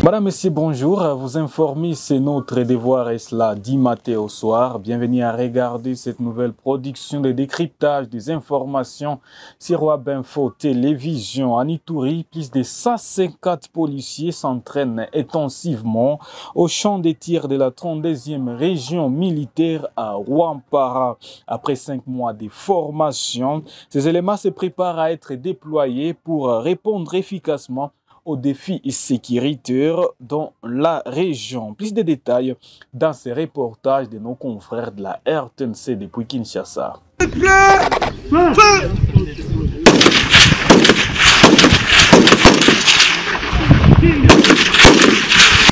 Madame, Messieurs, bonjour. Vous informer, c'est notre devoir et cela dit matin au soir. Bienvenue à regarder cette nouvelle production de décryptage des informations sur Web Info Télévision. À Ituri, plus de 150 policiers s'entraînent intensivement au champ de tir de la 32e région militaire à Rwampara. Après 5 mois de formation, ces éléments se préparent à être déployés pour répondre efficacement aux défis sécuritaires dans la région. Plus de détails dans ces reportages de nos confrères de la RTNC depuis Kinshasa.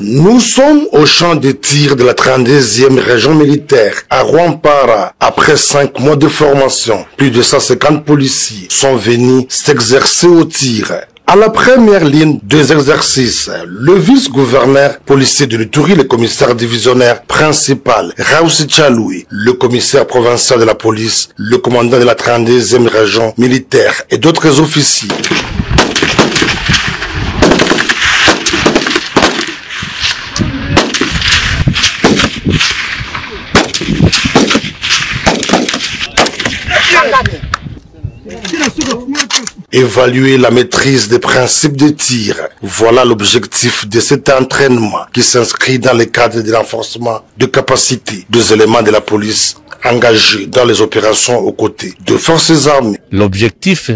Nous sommes au champ de tir de la 32e région militaire à Rwampara. Après 5 mois de formation, plus de 150 policiers sont venus s'exercer au tir. À la première ligne des exercices, le vice-gouverneur policier de l'Ituri, le commissaire divisionnaire principal, Raoussi Chaloui, le commissaire provincial de la police, le commandant de la 32e région militaire et d'autres officiers. Évaluer la maîtrise des principes de tir. Voilà l'objectif de cet entraînement qui s'inscrit dans le cadre de renforcement de capacité des éléments de la police engagés dans les opérations aux côtés de forces armées. L'objectif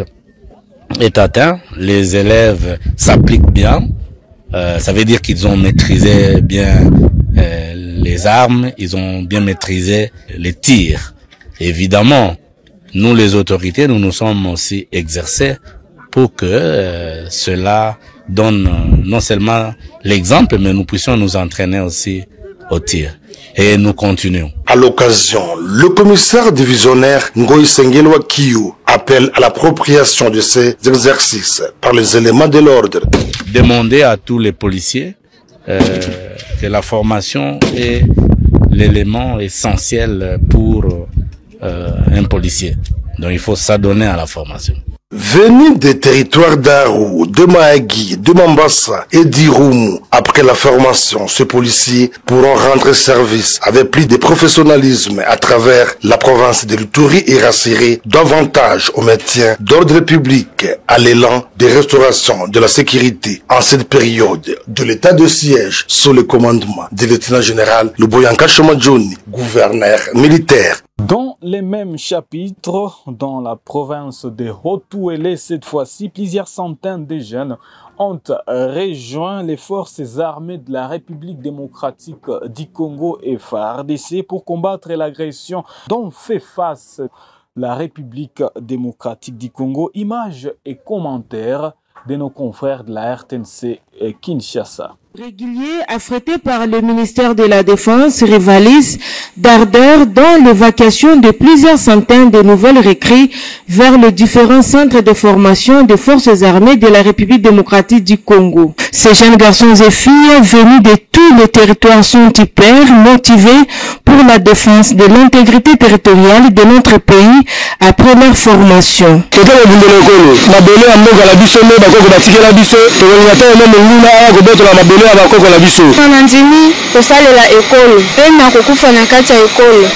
est atteint, les élèves s'appliquent bien, ça veut dire qu'ils ont maîtrisé bien les armes, ils ont bien maîtrisé les tirs. Évidemment, nous les autorités, nous nous sommes aussi exercés pour que cela donne non seulement l'exemple, mais nous puissions nous entraîner aussi au tir. Et nous continuons. À l'occasion, le commissaire divisionnaire Ngoï Sengelwa Kiyu appelle à l'appropriation de ces exercices par les éléments de l'ordre. Demander à tous les policiers que la formation est l'élément essentiel pour un policier. Donc il faut s'adonner à la formation. Venus des territoires d'Aru, de Mahagi, de Mombasa et d'Irumu, après la formation, ces policiers pourront rendre service avec plus de professionnalisme à travers la province de l'Ituri et rassurer davantage au maintien d'ordre public à l'élan des restaurations de la sécurité en cette période de l'état de siège sous le commandement du lieutenant-général Luboyanka Shomadjoni, gouverneur militaire. Dans les mêmes chapitres, dans la province de Haut-Ouélé, cette fois-ci, plusieurs centaines de jeunes ont rejoint les forces armées de la République démocratique du Congo et FARDC pour combattre l'agression dont fait face la République démocratique du Congo. Images et commentaires de nos confrères de la RTNC Kinshasa. Réguliers affrétés par le ministère de la Défense rivalisent d'ardeur dans l'évacuation de plusieurs centaines de nouvelles recrues vers les différents centres de formation des forces armées de la République démocratique du Congo. Ces jeunes garçons et filles venus de tous les territoires sont hyper motivés pour la défense de l'intégrité territoriale de notre pays après leur formation. Nandimi kosalela ekolo pe na kokufa na kati ya ekolo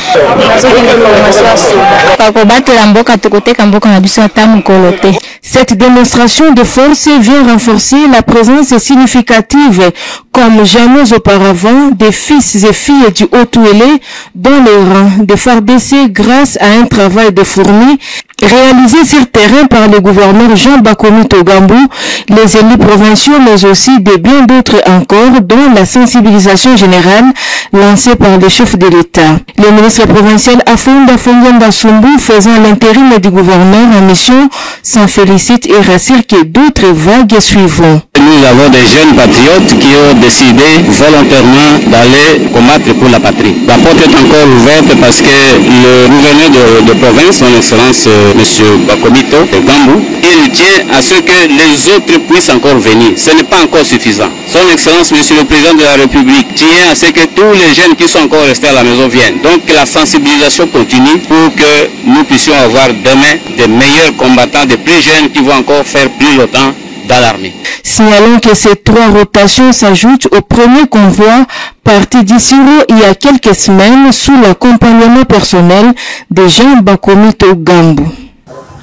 bakobatela mboka tokoteka mboka na biso ata mokolo te. Cette démonstration de force vient renforcer la présence significative comme jamais auparavant des fils et filles du Haut-Ouélé dans les rangs de FARDC grâce à un travail de fourmi réalisé sur terrain par le gouverneur Jean Bakomi Togambou, les élus provinciaux, mais aussi de bien d'autres encore, dont la sensibilisation générale lancée par le chef de l'État. Le ministre provincial Afunda Fondianda Sumbu, faisant l'intérim du gouverneur en mission, s'en félicite et rassure que d'autres vagues suivront. Nous avons des jeunes patriotes qui ont décidé volontairement d'aller combattre pour la patrie. La porte est encore ouverte parce que le gouverneur de province, son excellence M. Bakomito Gambou, il tient à ce que les autres puissent encore venir. Ce n'est pas encore suffisant. Son excellence M. le président de la République tient à ce que tous les jeunes qui sont encore restés à la maison viennent. Donc que la sensibilisation continue pour que nous puissions avoir demain des meilleurs combattants, des plus jeunes qui vont encore faire plus longtemps dans l'armée. Signalons que c'est 3 rotations s'ajoutent au premier convoi parti d'Issiro il y a quelques semaines sous l'accompagnement personnel de Jean Bakomito Gambou.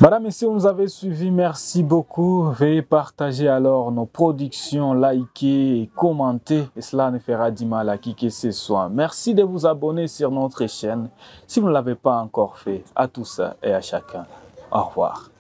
Madame, messieurs, vous nous avez suivis, merci beaucoup. Veuillez partager alors nos productions, liker et commenter. Et cela ne fera du mal à qui que ce soit. Merci de vous abonner sur notre chaîne si vous ne l'avez pas encore fait. À tous et à chacun. Au revoir.